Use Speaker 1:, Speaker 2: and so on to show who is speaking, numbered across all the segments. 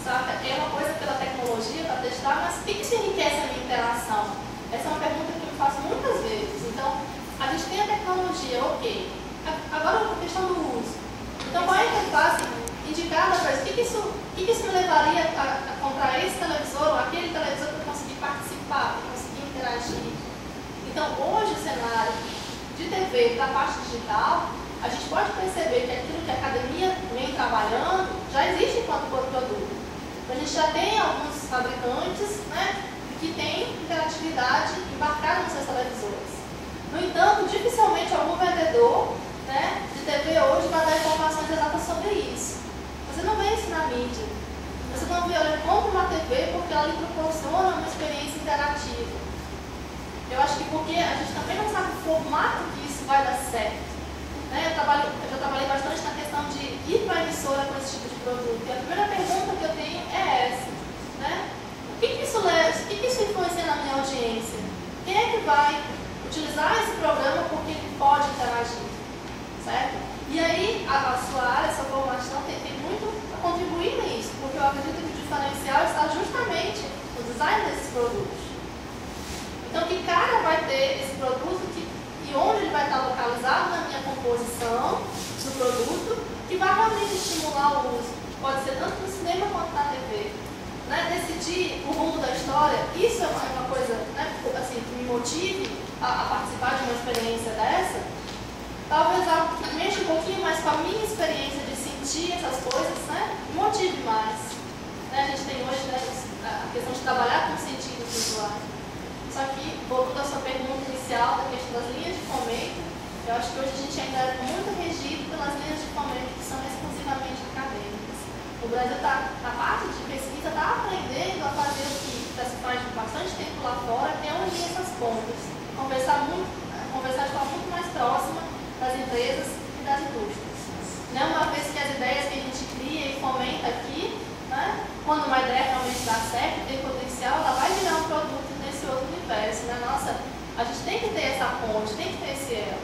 Speaker 1: saca? É uma coisa pela tecnologia para testar, mas o que isso enriquece a minha interação? Essa é uma pergunta que eu faço muitas vezes. Então, a gente tem a tecnologia, ok. Agora a questão do uso. Então, qual é a interface indicada para isso? O que isso me levaria a comprar esse televisor ou aquele televisor para conseguir participar, para conseguir interagir? Então, hoje o cenário de TV para a parte digital, a gente pode perceber que aquilo que a academia vem trabalhando já existe enquanto produto. A gente já tem alguns fabricantes, né, que têm interatividade embarcada nos seus televisores. No entanto, dificilmente algum vendedor, né, de TV hoje vai dar informações exatas sobre isso. Você não vê isso na mídia. Você não vê, olha, compra uma TV porque ela lhe proporciona uma experiência interativa. Eu acho que porque a gente também não sabe o formato que isso vai dar certo. Né? Eu já trabalhei bastante na questão de ir para a emissora com esse tipo de produto. E a primeira pergunta que eu tenho é essa. Né? O que isso influencia na minha audiência? Quem é que vai utilizar esse programa porque ele pode interagir? Certo? E aí, a sua área, a sua formação tem muito a contribuir nisso, porque eu acredito que o diferencial está justamente no design desses produtos. Então, que cara vai ter esse produto e onde ele vai estar localizado na minha composição do produto, que vai realmente estimular o uso. Pode ser tanto no cinema quanto na TV. Né? Decidir o rumo da história, isso é uma coisa, né, assim, que me motive a participar de uma experiência dessa. Talvez algo que mexa um pouquinho mais com a minha experiência de sentir essas coisas, né, me motive mais. Né? A gente tem hoje, né, a questão de trabalhar com sentidos visuais. Só que, voltando à sua pergunta inicial da questão das linhas de fomento, eu acho que hoje a gente ainda é muito regido pelas linhas de fomento que são exclusivamente acadêmicas. O Brasil, a parte de pesquisa, está aprendendo a fazer o que já se faz bastante tempo lá fora, que é unir essas pontas. Conversar de forma muito mais próxima das empresas e das indústrias. Né? Uma vez que as ideias que a gente cria e fomenta aqui, né, quando uma ideia realmente dá certo, tem potencial, ela vai virar um produto nesse outro universo. Né? Nossa, a gente tem que ter essa ponte, tem que ter esse elo.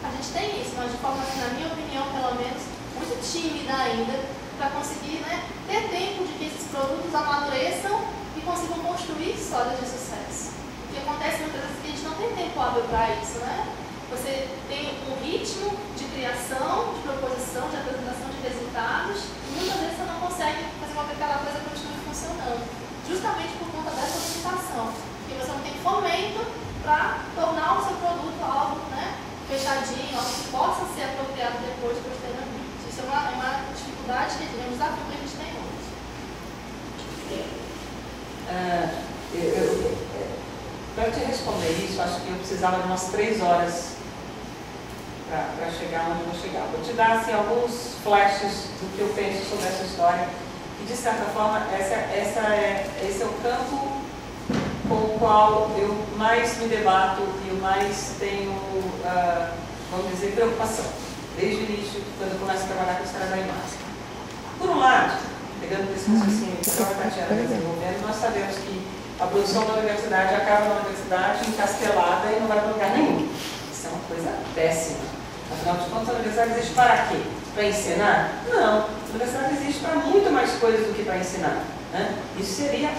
Speaker 1: A gente tem isso, mas de forma, na minha opinião, pelo menos, muito tímida ainda, para conseguir, né, ter tempo de que esses produtos amadureçam e consigam construir histórias de sucesso. O que acontece muitas vezes é que a gente não tem tempo hábil para isso, né? Você tem um ritmo de criação, de proposição, de apresentação de resultados, e muitas vezes você não consegue fazer com que aquela coisa continue funcionando, justamente por conta dessa limitação, porque você não tem fomento para tornar o seu produto algo, né, fechadinho, algo que possa ser apropriado depois, posteriormente. Isso é uma dificuldade, um desafio que a gente tem hoje.
Speaker 2: Para te responder isso, acho que eu precisava de umas 3 horas para chegar onde eu vou chegar. Vou te dar assim, alguns flashes do que eu penso sobre essa história, e de certa forma esse é o campo com o qual eu mais me debato e eu mais tenho, vamos dizer, preocupação, desde o início, quando eu começo a trabalhar com história da imagem. Por um lado, pegando esse raciocínio que a própria Tatiana está desenvolvendo, nós sabemos que a produção da universidade acaba na universidade encastelada e não vai para lugar nenhum. Isso é uma coisa péssima. Afinal de contas, a universidade existe para quê? Para ensinar? Não. A universidade existe para muito mais coisas do que para ensinar. Né? Isso seria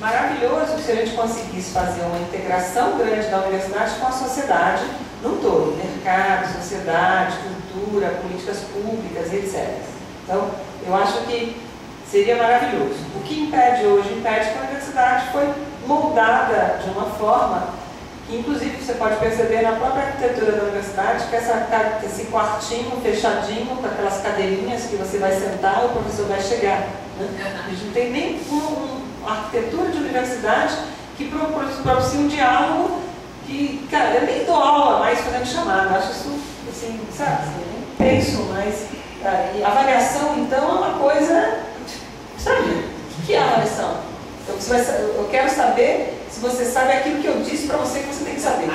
Speaker 2: maravilhoso se a gente conseguisse fazer uma integração grande da universidade com a sociedade no todo. Mercado, sociedade, cultura, políticas públicas, etc. Então, eu acho que seria maravilhoso. O que impede hoje? Impede que a universidade foi moldada de uma forma que, inclusive, você pode perceber na própria arquitetura da universidade, que esse quartinho fechadinho, com aquelas cadeirinhas que você vai sentar e o professor vai chegar. Né? A gente não tem nem uma arquitetura de universidade que propicia um diálogo que, cara, eu nem dou aula mais fazendo chamada. Acho isso, assim, sabe, nem penso, mas e a avaliação, então, é uma coisa. Sabe, o que é a avaliação? Eu quero saber se você sabe aquilo que eu disse para você que você tem que saber.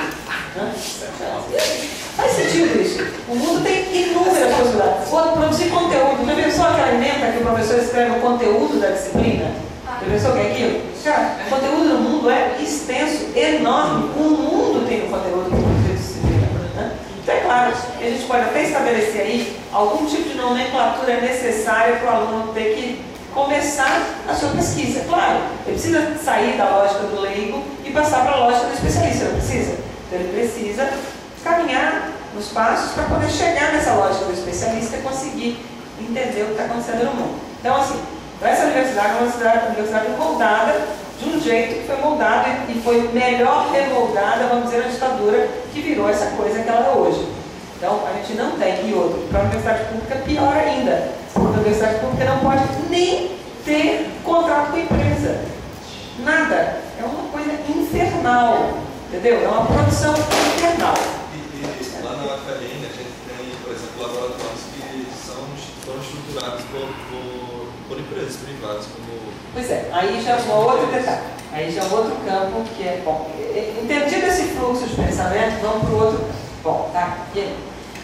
Speaker 2: Faz sentido isso. O mundo tem inúmeras possibilidades. Produzir conteúdo. Já pensou aquela emenda que o professor escreve o conteúdo da disciplina? Já pensou que é aquilo? Cara, o conteúdo no mundo é extenso, enorme. O mundo tem um conteúdo que produzir disciplina. Então é claro, a gente pode até estabelecer aí algum tipo de nomenclatura necessária para o aluno ter que começar a sua pesquisa. Claro, ele precisa sair da lógica do leigo e passar para a lógica do especialista, não precisa? Então ele precisa caminhar nos passos para poder chegar nessa lógica do especialista e conseguir entender o que está acontecendo no mundo. Então, assim, essa universidade é uma universidade moldada de um jeito que foi moldado e foi melhor remoldada, vamos dizer, na ditadura, que virou essa coisa que ela é hoje. Então, a gente não tem. E outro, para a universidade pública, pior ainda. A universidade pública não pode nem ter contrato com a empresa. Nada. É uma coisa infernal. Entendeu? É uma produção infernal.
Speaker 3: E lá na UFRN a gente tem, por exemplo, laboratórios que foram estruturados por empresas privadas, como...
Speaker 2: Pois é, aí já é um outro detalhe. Aí já é um outro campo que é bom. Entendido esse fluxo de pensamento, vamos para o outro campo. Bom, tá? E aí?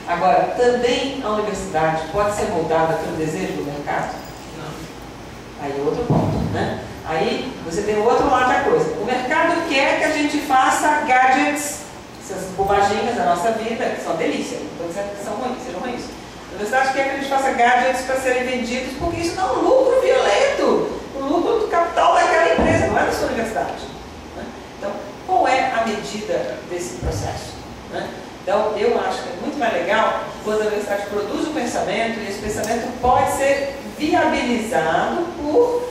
Speaker 2: Agora, também a universidade pode ser moldada pelo desejo do mercado? Não. Aí é outro ponto, né? Aí você tem o outro lado da coisa. O mercado quer que a gente faça gadgets, essas bobaginhas da nossa vida, que são delícia, não estou dizendo que são ruins, sejam ruins. A universidade quer que a gente faça gadgets para serem vendidos, porque isso dá um lucro violento, o lucro do capital daquela empresa, não é da sua universidade. Né? Então, qual é a medida desse processo? Né? Então, eu acho que é muito mais legal quando a universidade produz um pensamento e esse pensamento pode ser viabilizado por,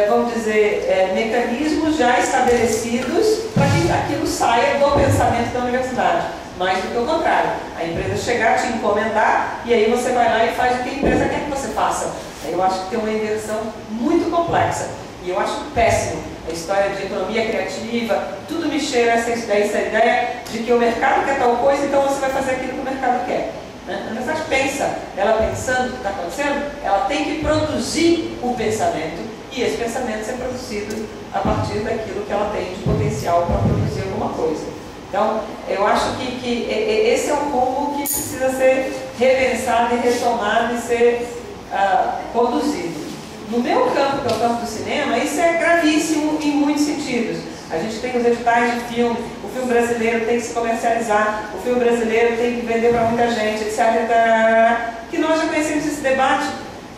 Speaker 2: vamos dizer, mecanismos já estabelecidos para que aquilo saia do pensamento da universidade. Mais do que o contrário. A empresa chegar, te encomendar e aí você vai lá e faz o que a empresa quer que você faça. Eu acho que tem uma inversão muito complexa. E eu acho péssimo a história de economia criativa, tudo me cheira essa ideia de que o mercado quer tal coisa, então você vai fazer aquilo que o mercado quer. Né? A universidade pensa, ela pensando o que está acontecendo, ela tem que produzir o pensamento e esse pensamento ser produzido a partir daquilo que ela tem de potencial para produzir alguma coisa. Então, eu acho que esse é um rumo que precisa ser repensado e retomado e ser conduzido. No meu campo, que é o campo do cinema, isso é gravíssimo em muitos sentidos. A gente tem os editais de filme, o filme brasileiro tem que se comercializar, o filme brasileiro tem que vender para muita gente, etc. Que nós já conhecemos esse debate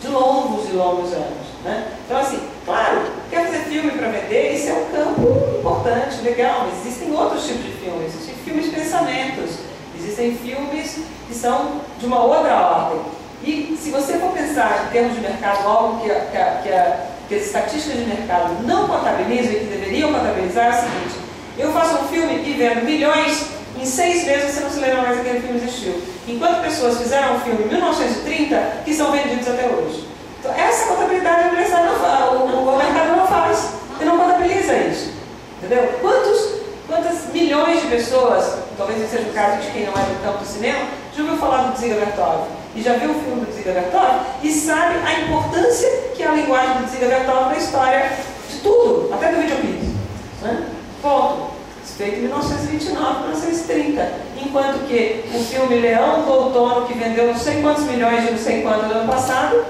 Speaker 2: de longos e longos anos. Né? Então, assim, claro, quer fazer filme para vender, isso é um campo importante, legal, mas existem outros tipos de filmes. Existem filmes de pensamentos, existem filmes que são de uma outra ordem. E se você for pensar em termos de mercado, algo que as estatísticas de mercado não contabilizam e que deveriam contabilizar, é o seguinte: eu faço um filme e vendo milhões, em 6 meses você não se lembra mais que aquele filme existiu. Enquanto pessoas fizeram um filme em 1930 que são vendidos até hoje. Então, essa contabilidade a universidade não faz, o mercado não faz, e não contabiliza isso. Entendeu? Quantas milhões de pessoas, talvez não seja o caso de quem não é do campo do cinema, já ouviu falar do Dziga Vertov? E já viu o filme do Dziga Vertov? E sabe a importância que é a linguagem do Dziga Vertov na história de tudo, até do videoclipe. Né? Ponto. Feito em 1929, 1930. Enquanto que o filme Leão do Outono, que vendeu não sei quantos milhões de não sei quanto no ano passado,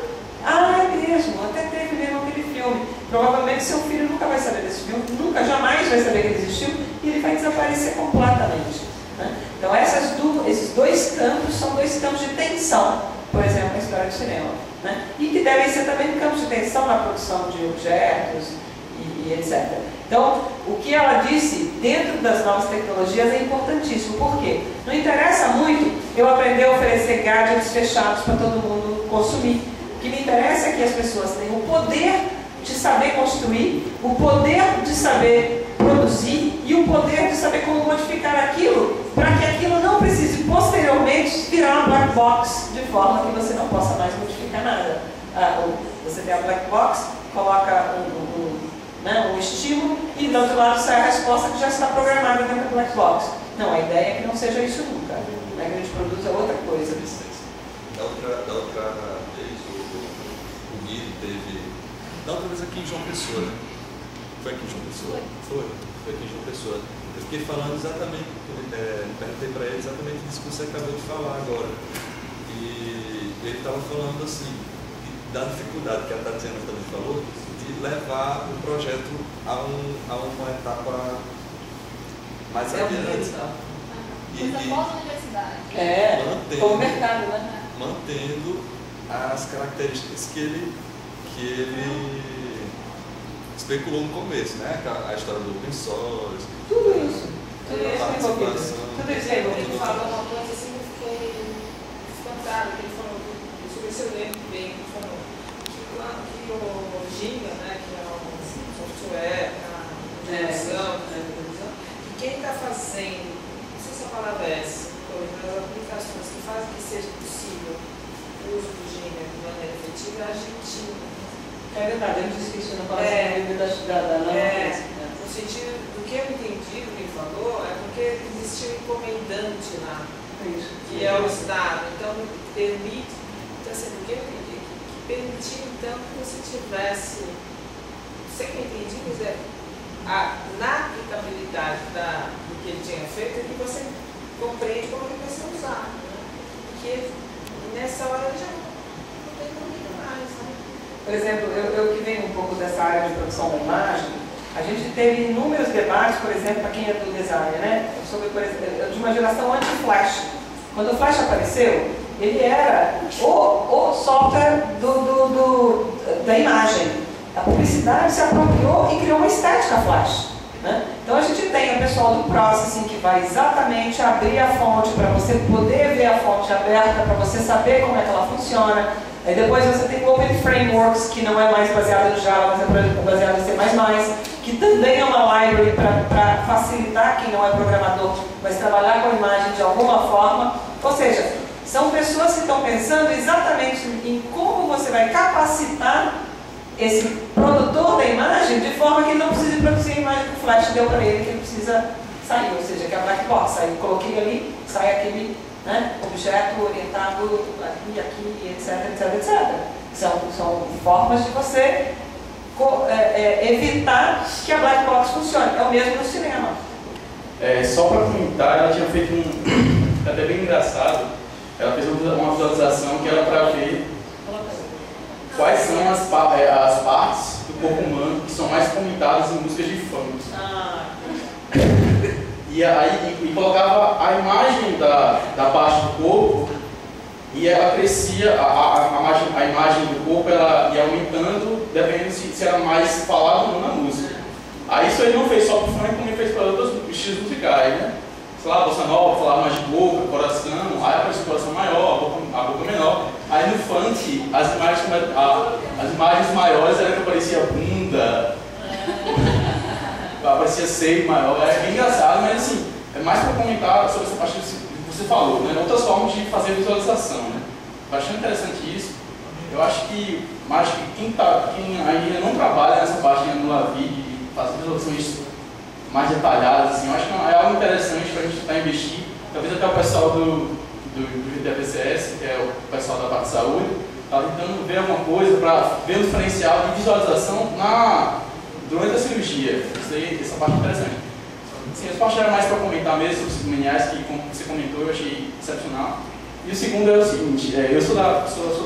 Speaker 2: é mesmo, até teve mesmo aquele filme. Provavelmente seu filho nunca vai saber desse filme, nunca, jamais vai saber que ele existiu e ele vai desaparecer completamente. Né? Então esses dois campos são dois campos de tensão, por exemplo, na história do cinema. Né? E que devem ser também campos de tensão na produção de objetos e etc. Então, o que ela disse dentro das novas tecnologias é importantíssimo. Por quê? Não interessa muito eu aprender a oferecer gadgets fechados para todo mundo consumir. O que me interessa é que as pessoas tenham o poder de saber construir, o poder de saber produzir e o poder de saber como modificar aquilo para que aquilo não precise posteriormente virar uma black box de forma que você não possa mais modificar nada. Você tem a black box, coloca um estímulo e do outro lado sai a resposta que já está programada dentro da black box. Não, a ideia é que não seja isso nunca. Né? Que a gente produza outra coisa.
Speaker 3: Da outra vez, o Guido teve... Da outra vez aqui em João Pessoa, né? Foi aqui em João Pessoa? Foi aqui em João Pessoa. Eu fiquei falando exatamente, perguntei para ele exatamente isso que você acabou de falar agora. E ele estava falando assim, da dificuldade que a Tatiana também falou, de levar o projeto a uma etapa mais adiante.
Speaker 1: Coisa pós-universidade.
Speaker 2: Como mercado, né?
Speaker 3: Mantendo as características que que ele especulou no começo, né? A história do open source.
Speaker 2: Tudo isso. Tudo
Speaker 3: a
Speaker 2: isso é envolvido. Tudo isso é envolvido.
Speaker 4: Ele falou uma coisa assim que eu fiquei espantado, que ele falou, deixa eu ver se eu lembro bem, ele falou que o Ginga, né, que é um software, a televisão, que quem está fazendo, não sei se a palavra é essa, as aplicações que fazem que seja possível o uso do Ginga de maneira efetiva é a Argentina.
Speaker 2: É verdade, eu disse que isso não pode ser da
Speaker 4: no sentido do que eu entendi do que ele falou, é porque existia um encomendante lá, que é o Estado. Então, permite, então, assim, do que eu entendi, que permitia então que você tivesse, não sei o que eu entendi, mas na aplicabilidade do que ele tinha feito, é que você compreende como ele vai ser usado. Né? Porque nessa hora ele já não tem como ir mais. Né?
Speaker 2: Por exemplo, eu que venho um pouco dessa área de produção da imagem, a gente teve inúmeros debates, por exemplo, para quem é do design, né? Sobre, por exemplo, de uma geração anti-flash. Quando o flash apareceu, ele era o software da imagem. A publicidade se apropriou e criou uma estética flash. Né? Então a gente tem o pessoal do processing que vai exatamente abrir a fonte para você poder ver a fonte aberta, para você saber como é que ela funciona. Aí depois você tem o Open Frameworks, que não é mais baseado no Java, mas é baseado em C++, que também é uma library para facilitar quem não é programador, mas trabalhar com a imagem de alguma forma. Ou seja, são pessoas que estão pensando exatamente em como você vai capacitar esse produtor da imagem de forma que ele não precise produzir a imagem que o Flash deu para ele, que ele precisa sair, ou seja, que é a black box. Aí coloquei ali, sai aquele objeto orientado aqui, etc. São formas de você evitar que a black box funcione. É o mesmo no cinema.
Speaker 5: Só para comentar, ela tinha feito até bem engraçado, ela fez uma visualização que era para ver quais são as partes do corpo humano que são mais comentadas em músicas de funk. E colocava a imagem da parte do corpo e ela crescia, a imagem do corpo ela ia aumentando dependendo se era mais falado ou não na música. Aí isso ele não fez só para o funk, como ele fez para outros estilos musicais, né? Sei lá, bossa nova, falava mais de boca, coração, aí aparecia o coração maior, a boca menor. Aí no funk, as imagens maiores eram que aparecia bunda, aparecia seio maior, é bem engraçado, mas assim, é mais para comentar sobre essa parte que você falou, né? Outras formas de fazer visualização, né? Eu achei interessante isso. Eu acho que quem ainda não trabalha nessa parte de anular vídeo, de fazer visualizações mais detalhadas, assim, eu acho que é algo interessante para a gente tentar investir. Talvez até o pessoal do GTPCS, que é o pessoal da parte de saúde, está tentando ver alguma coisa para ver o diferencial de visualização durante a cirurgia. Essa parte é interessante. Sim, essa parte era mais para comentar mesmo sobre os cerimoniais, que como você comentou, eu achei excepcional. E o segundo é o seguinte, eu sou da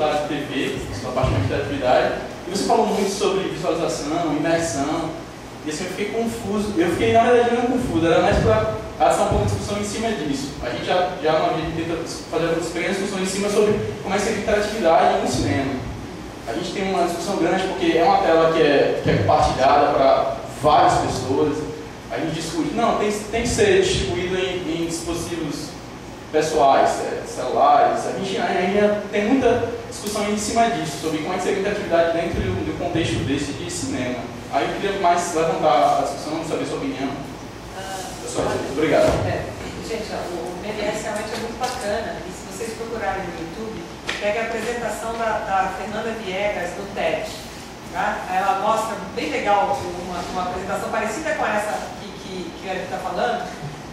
Speaker 5: área de TV, sou da parte de interatividade, e você falou muito sobre visualização, imersão. E assim, eu fiquei confuso, na verdade não confuso, era mais para passar um pouco de discussão em cima disso. A gente já uma vez tenta fazer algumas pequenas discussões em cima sobre como é que seria a interatividade no cinema. A gente tem uma discussão grande porque é uma tela que é compartilhada para várias pessoas. A gente discute, não, tem que ser distribuído em dispositivos pessoais, celulares. A gente ainda tem muita discussão em cima disso, sobre como é que seria a interatividade dentro do contexto desse de cinema. Aí eu queria mais levantar a discussão, saber sua opinião. Obrigado.
Speaker 2: Gente, o BNS realmente é muito bacana. E se vocês procurarem no YouTube, pega a apresentação da Fernanda Viegas no TED. Tá? Ela mostra bem legal uma apresentação parecida com essa que a Eric está falando,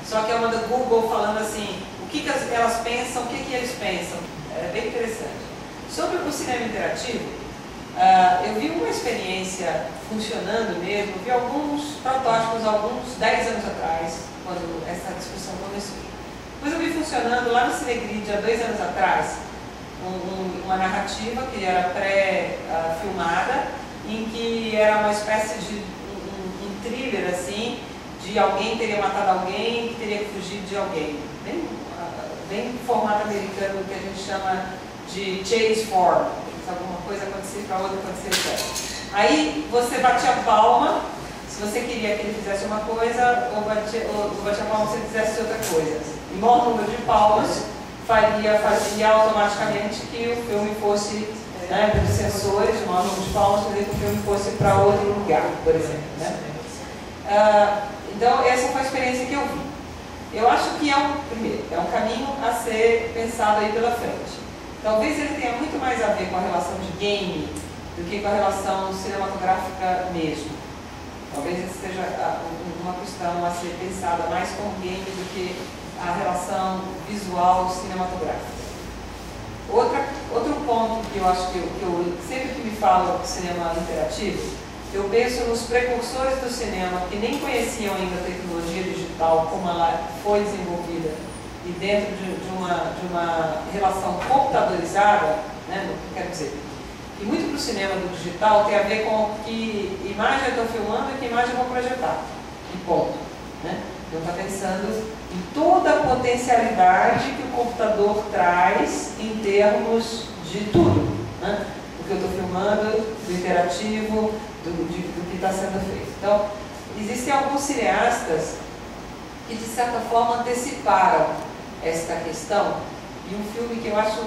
Speaker 2: só que é uma do Google falando assim, o que elas pensam, o que eles pensam. É bem interessante. Sobre o cinema interativo, eu vi uma experiência funcionando mesmo, vi alguns protótipos alguns 10 anos atrás, quando essa discussão começou. Depois eu vi funcionando lá no Cinegrid, há 2 anos atrás, uma narrativa que era pré-filmada, em que era uma espécie de um thriller assim, de alguém teria matado alguém que teria fugido de alguém. Bem formato americano que a gente chama de chase form, alguma coisa acontecia, para outra acontecer, etc. Aí você batia se você queria que ele fizesse uma coisa, ou batia palma se ele fizesse outra coisa. E o maior número de palmas fazia automaticamente que o filme fosse, né, pelos sensores, o maior número de palmas fazia que o filme fosse para outro lugar, por exemplo. Né? Então, essa foi a experiência que eu vi. Eu acho que primeiro, é um caminho a ser pensado aí pela frente. Talvez ele tenha muito mais a ver com a relação de game do que com a relação cinematográfica mesmo. Talvez essa seja uma questão a ser pensada mais com o game do que a relação visual cinematográfica. Outro ponto que eu acho que eu sempre que me falo de cinema interativo, eu penso nos precursores do cinema que nem conheciam ainda a tecnologia digital, como ela foi desenvolvida, e dentro de uma relação computadorizada, né, quero dizer, e muito para o cinema do digital tem a ver com que imagem eu estou filmando e que imagem eu vou projetar, e ponto. Né? Eu estou pensando em toda a potencialidade que o computador traz em termos de tudo. Né? O que eu estou filmando, do interativo, do que está sendo feito. Então, existem alguns cineastas que, de certa forma, anteciparam esta questão, e um filme que eu acho,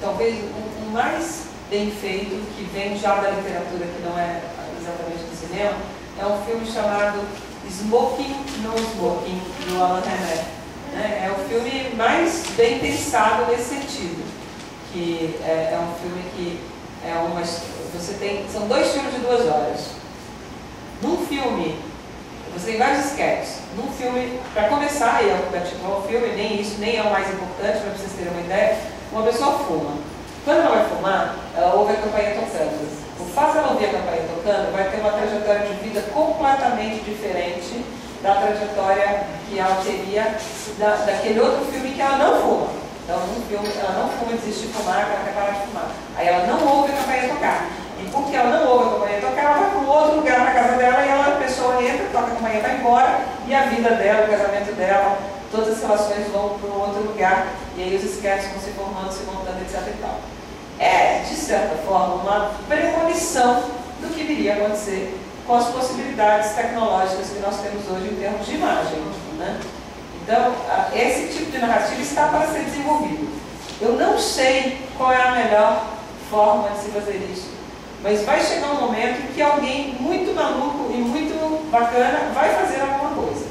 Speaker 2: talvez, o mais bem feito, que vem já da literatura, que não é exatamente do cinema, é um filme chamado Smoking, No Smoking, do Alan Rennert. Né? É o filme mais bem pensado nesse sentido, que é um filme que são 2 filmes de 2 horas. Num filme, você tem vários sketches. Num filme, para começar, e é o filme, nem isso nem é o mais importante, para vocês terem uma ideia, uma pessoa fuma. Quando ela vai fumar, ela ouve a campainha tocando. O fato de ela ouvir a campainha tocando vai ter uma trajetória de vida completamente diferente da trajetória que ela teria daquele outro filme que ela não fuma. Então, num filme, ela não fuma, desiste de fumar, ela quer parar de fumar. Aí ela não ouve a campainha tocar. E porque ela não ouve a campainha tocar, ela vai para um outro lugar na casa dela e a pessoa entra, toca a campainha, vai embora, e a vida dela, o casamento dela, todas as relações vão para um outro lugar, e aí os sketches vão se formando, se montando, etc. e tal. É, de certa forma, uma premonição do que viria a acontecer com as possibilidades tecnológicas que nós temos hoje em termos de imagem. Né? Então, esse tipo de narrativa está para ser desenvolvido. Eu não sei qual é a melhor forma de se fazer isso, mas vai chegar um momento em que alguém muito maluco e muito bacana vai fazer alguma coisa.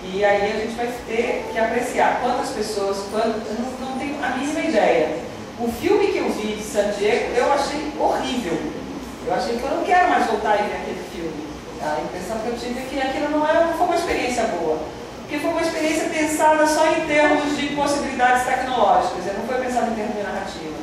Speaker 2: E aí a gente vai ter que apreciar quantas pessoas, eu não tenho a mínima ideia. O filme que eu vi de San Diego, eu achei horrível. Eu achei que eu não quero mais voltar a ver aquele filme. A impressão que eu tive é que aquilo não foi uma experiência boa. Porque foi uma experiência pensada só em termos de possibilidades tecnológicas, não foi pensada em termos de narrativa.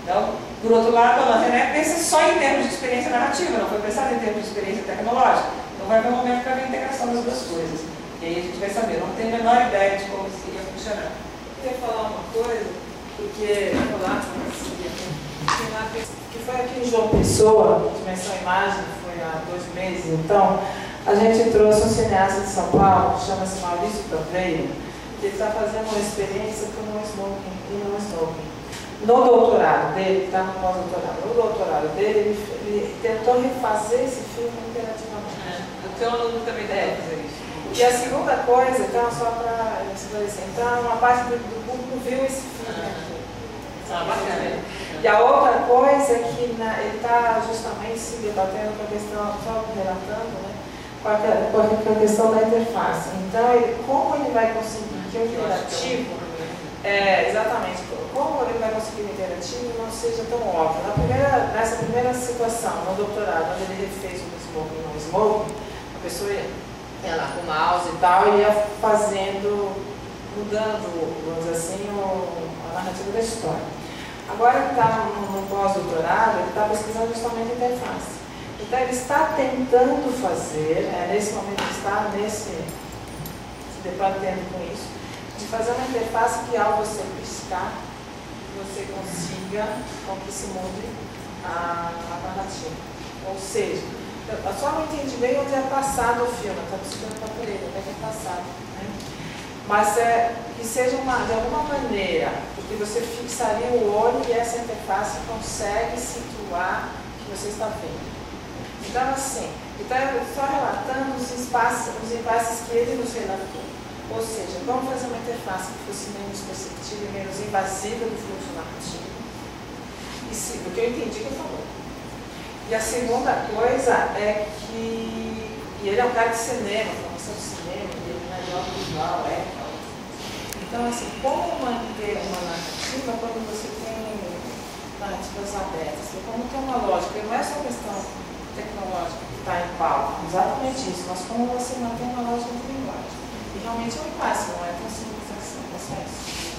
Speaker 2: Então, por outro lado, a Alan Rennert pensa só em termos de experiência narrativa, não foi pensada em termos de experiência tecnológica. Então vai haver um momento para ver a integração das duas coisas. E aí a gente vai saber, não tenho a menor ideia de como isso iria funcionar.
Speaker 4: Eu queria falar uma coisa, porque que foi aqui em João Pessoa, Dimensão Imagem, foi há 2 meses, então, a gente trouxe um cineasta de São Paulo, que chama-se Maurício Tambeiro, que ele está fazendo uma experiência com no smoking e no smoking. No doutorado dele, está no pós-doutorado, no doutorado dele, ele tentou refazer esse filme interativamente.
Speaker 2: O teu aluno também deve fazer isso.
Speaker 4: E a segunda coisa, então, só para esclarecer, então, uma parte do público viu esse filme aqui.
Speaker 2: Bacana.
Speaker 4: E a outra coisa é que ele está justamente se debatendo com a questão, só relatando, né, com a questão da interface. Então, como ele vai conseguir que o interativo, exatamente, como ele vai conseguir que o interativo não seja tão óbvio. Nessa primeira situação, no doutorado, onde ele refez o smoking no smoking, a pessoa ia lá com o mouse e tal, e ia mudando, vamos dizer assim, a narrativa da história. Agora ele está no pós-doutorado, ele está pesquisando justamente a interface. Então ele está tentando fazer, nesse momento ele está se debatendo com isso, de fazer uma interface que ao você piscar, você consiga com que se mude a narrativa. Ou seja, eu só não entendi bem onde é passado o filme, está precisando para ele, onde é passado. Né? Mas que seja de alguma maneira, e você fixaria o olho e essa interface consegue situar o que você está vendo. Então, assim, eu estou relatando os impasses que ele nos relatou. Ou seja, vamos fazer uma interface que fosse menos perceptível e menos invasiva do fluxo narrativo. Do que eu entendi que ele falou. E a segunda coisa é que ele é um cara de cinema, formação de cinema, ele não é de audiovisual, Então, assim, como manter uma narrativa quando você tem narrativas abertas? Como tem uma lógica, não é só questão tecnológica que está em pauta, exatamente isso, mas como você mantém uma lógica de linguagem. E realmente é um impasse, não é tão simples assim, processo.